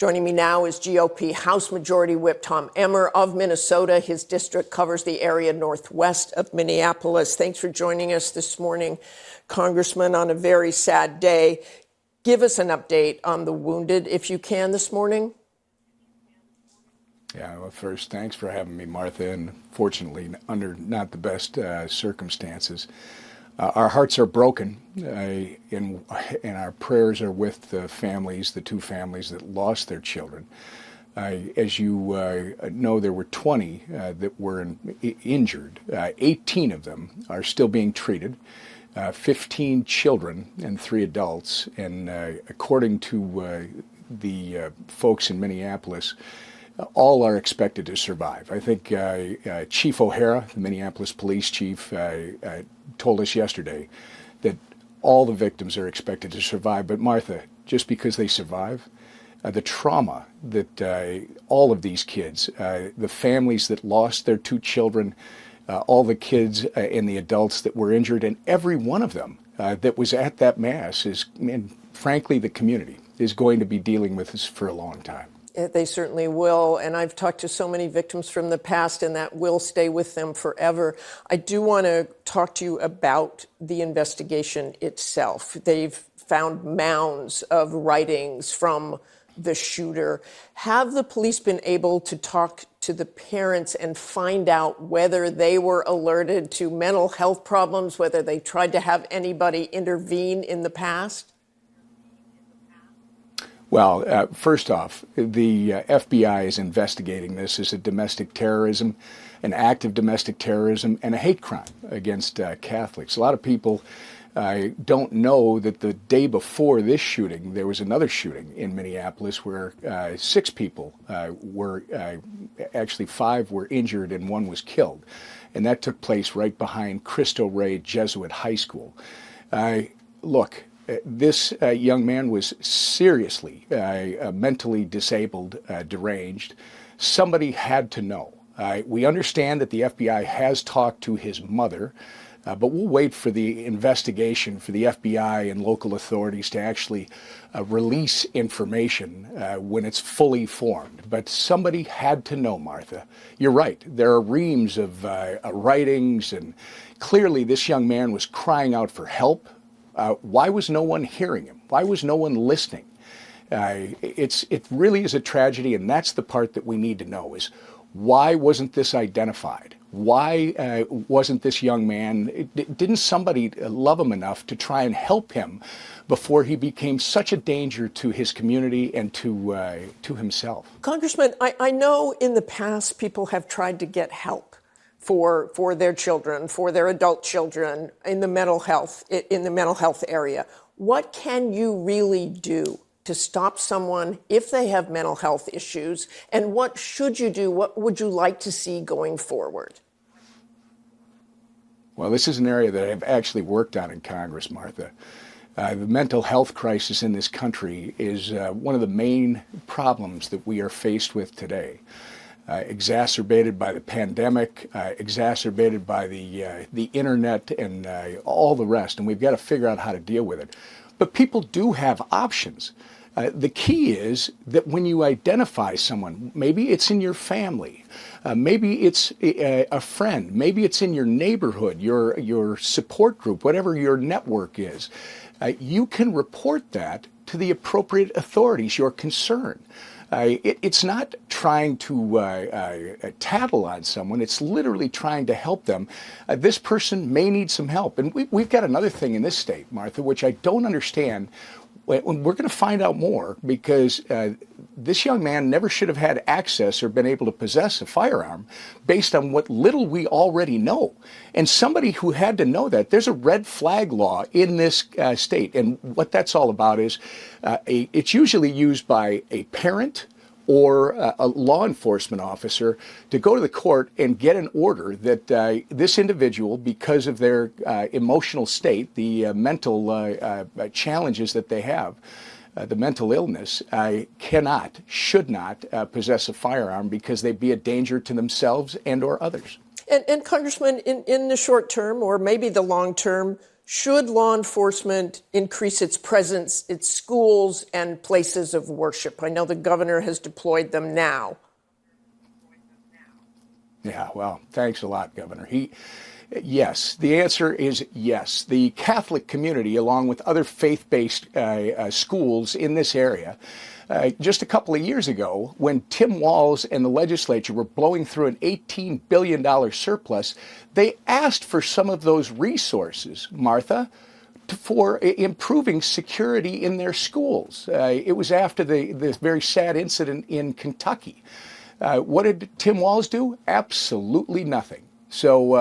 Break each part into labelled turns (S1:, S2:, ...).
S1: Joining me now is GOP House Majority Whip Tom Emmer of Minnesota. His district covers the area northwest of Minneapolis. Thanks for joining us this morning, Congressman, on a very sad day. Give us an update on the wounded, if you can, this morning.
S2: Yeah, well, first, thanks for having me, Martha, and fortunately, under not the best circumstances. Our hearts are broken, and our prayers are with the families, the two families that lost their children. As you know, there were 20 that were injured. 18 of them are still being treated. 15 children and 3 adults. And according to the folks in Minneapolis, all are expected to survive. I think Chief O'Hara, the Minneapolis police chief, told us yesterday that all the victims are expected to survive. But Martha, just because they survive, the trauma that all of these kids, the families that lost their 2 children, all the kids and the adults that were injured, and every one of them that was at that mass and frankly, the community is going to be dealing with this for a long time.
S1: They certainly will. And I've talked to so many victims from the past, and that will stay with them forever. I do want to talk to you about the investigation itself. They've found mounds of writings from the shooter. Have the police been able to talk to the parents and find out whether they were alerted to mental health problems, whether they tried to have anybody intervene in the past?
S2: Well, first off, the FBI is investigating this as a domestic terrorism, an act of domestic terrorism, and a hate crime against Catholics. A lot of people don't know that the day before this shooting, there was another shooting in Minneapolis where 6 people were, actually 5 were injured and 1 was killed. And that took place right behind Cristo Rey Jesuit High School. Look, this young man was seriously mentally disabled, deranged. Somebody had to know. We understand that the FBI has talked to his mother, but we'll wait for the investigation for the FBI and local authorities to actually release information when it's fully formed. But somebody had to know, Martha. You're right. There are reams of writings, and clearly this young man was crying out for help. Why was no one hearing him? Why was no one listening? It really is a tragedy, and that's the part that we need to know is why wasn't this identified? Why wasn't this young man, didn't somebody love him enough to try and help him before he became such a danger to his community and to himself?
S1: Congressman, I know in the past people have tried to get help for their children, for their adult children in the mental health area. What can you really do to stop someone if they have mental health issues? And what should you do? What would you like to see going forward?
S2: Well, this is an area that I've actually worked on in Congress, Martha. The mental health crisis in this country is one of the main problems that we are faced with today. Exacerbated by the pandemic, exacerbated by the internet and all the rest, and we've got to figure out how to deal with it. But people do have options. The key is that when you identify someone, maybe it's in your family, maybe it's a friend, maybe it's in your neighborhood, your support group, whatever your network is, you can report that to the appropriate authorities, your concern. It's not trying to tattle on someone. It's literally trying to help them. This person may need some help. And we've got another thing in this state, Martha, which I don't understand. We're going to find out more because this young man never should have had access or been able to possess a firearm based on what little we already know. And somebody who had to know that, there's a red flag law in this state. And what that's all about is it's usually used by a parent or a law enforcement officer to go to the court and get an order that this individual, because of their emotional state, the mental challenges that they have, the mental illness, should not possess a firearm because they'd be a danger to themselves and or others.
S1: And Congressman, in the short term, or maybe the long term, Should law enforcement increase its presence at schools and places of worship? I know the governor has deployed them now.
S2: Yeah, well, thanks a lot, Governor. Yes, the answer is yes. The Catholic community, along with other faith-based schools in this area, just a couple of years ago, when Tim Walz and the legislature were blowing through an $18 billion surplus, they asked for some of those resources, Martha, for improving security in their schools. It was after the very sad incident in Kentucky. What did Tim Walz do? Absolutely nothing. So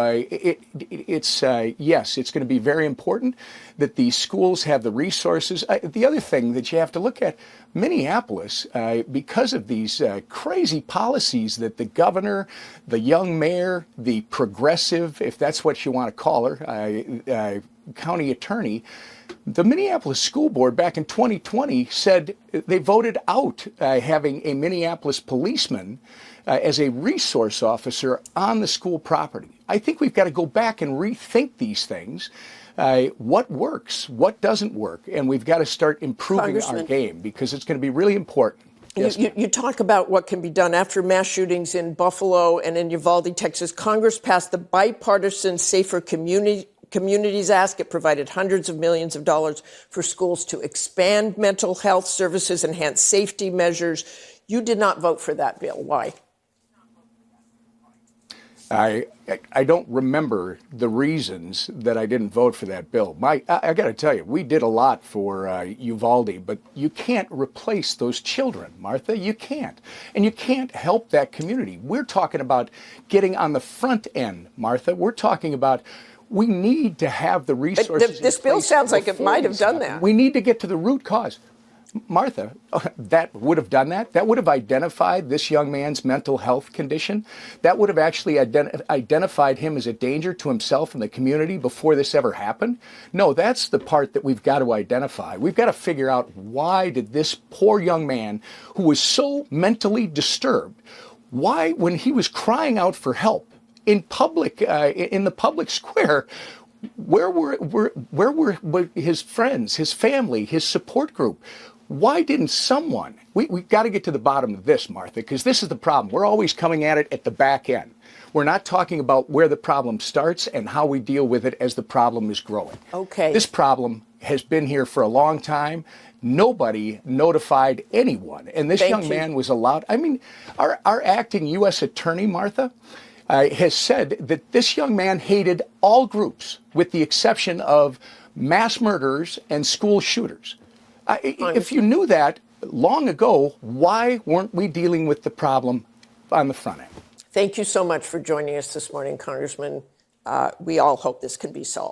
S2: yes, it's going to be very important that these schools have the resources. The other thing that you have to look at, Minneapolis, because of these crazy policies that the governor, the young mayor, the progressive, if that's what you want to call her, county attorney, the Minneapolis School Board back in 2020 said they voted out having a Minneapolis policeman as a resource officer on the school property. I think we've got to go back and rethink these things. What works, what doesn't work, and we've got to start improving our game because it's going to be really important. Yes,
S1: you talk about what can be done after mass shootings in Buffalo and in Uvalde, Texas. Congress passed the bipartisan Safer Communities Act. It provided hundreds of millions of dollars for schools to expand mental health services, enhance safety measures. You did not vote for that bill. Why?
S2: I don't remember the reasons that I didn't vote for that bill. I got to tell you, we did a lot for Uvalde, but you can't replace those children, Martha. You can't. And you can't help that community. We're talking about getting on the front end, Martha. We're talking about we need to have the resources.
S1: This bill sounds like it might have done that.
S2: We need to get to the root cause. Martha, that would have done that. That would have identified this young man's mental health condition. That would have actually identified him as a danger to himself and the community before this ever happened. No, that's the part that we've got to identify. We've got to figure out, why did this poor young man who was so mentally disturbed, why, when he was crying out for help in public, in the public square, where were his friends, his family, his support group? Why didn't someone? We've got to get to the bottom of this, Martha, because this is the problem. We're always coming at it at the back end. We're not talking about where the problem starts and how we deal with it as the problem is growing.
S1: Okay.
S2: This problem has been here for a long time. Nobody notified anyone. And this young man was allowed. I mean, our acting U.S. attorney, Martha, has said that this young man hated all groups with the exception of mass murderers and school shooters. If you knew that long ago, why weren't we dealing with the problem on the front end?
S1: Thank you so much for joining us this morning, Congressman. We all hope this can be solved.